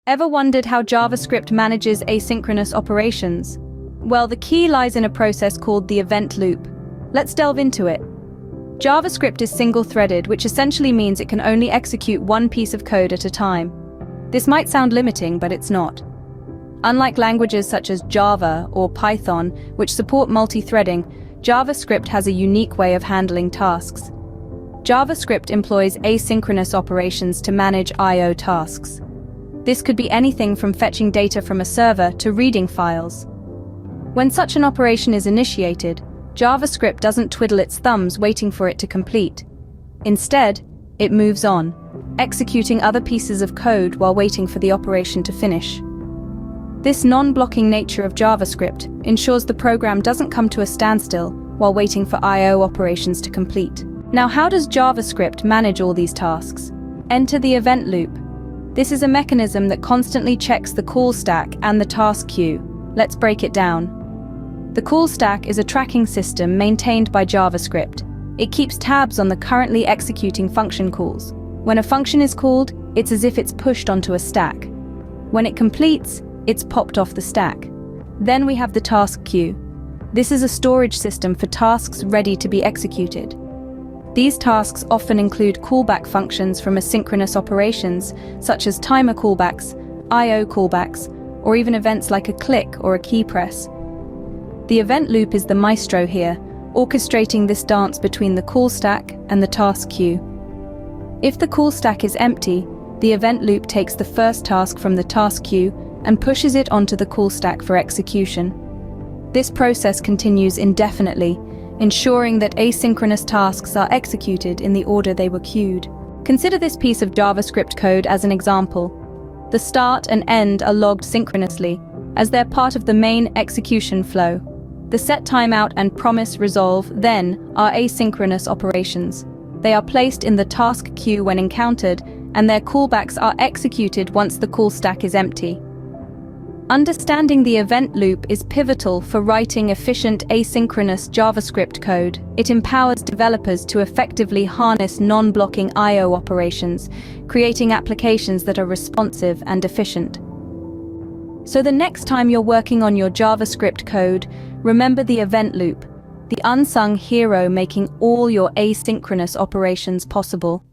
Ever wondered how JavaScript manages asynchronous operations? Well, the key lies in a process called the event loop. Let's delve into it. JavaScript is single-threaded, which essentially means it can only execute one piece of code at a time. This might sound limiting, but it's not. Unlike languages such as Java or Python, which support multi-threading, JavaScript has a unique way of handling tasks. JavaScript employs asynchronous operations to manage I/O tasks. This could be anything from fetching data from a server to reading files. When such an operation is initiated, JavaScript doesn't twiddle its thumbs waiting for it to complete. Instead, it moves on, executing other pieces of code while waiting for the operation to finish. This non-blocking nature of JavaScript ensures the program doesn't come to a standstill while waiting for I/O operations to complete. Now, how does JavaScript manage all these tasks? Enter the event loop. This is a mechanism that constantly checks the call stack and the task queue. Let's break it down. The call stack is a tracking system maintained by JavaScript. It keeps tabs on the currently executing function calls. When a function is called, it's as if it's pushed onto a stack. When it completes, it's popped off the stack. Then we have the task queue. This is a storage system for tasks ready to be executed. These tasks often include callback functions from asynchronous operations, such as timer callbacks, I/O callbacks, or even events like a click or a key press. The event loop is the maestro here, orchestrating this dance between the call stack and the task queue. If the call stack is empty, the event loop takes the first task from the task queue and pushes it onto the call stack for execution. This process continues indefinitely, ensuring that asynchronous tasks are executed in the order they were queued. Consider this piece of JavaScript code as an example. The start and end are logged synchronously, as they're part of the main execution flow. The set timeout and promise resolve, then, are asynchronous operations. They are placed in the task queue when encountered, and their callbacks are executed once the call stack is empty. Understanding the event loop is pivotal for writing efficient asynchronous JavaScript code. It empowers developers to effectively harness non-blocking I/O operations, creating applications that are responsive and efficient. So the next time you're working on your JavaScript code, remember the event loop, the unsung hero making all your asynchronous operations possible.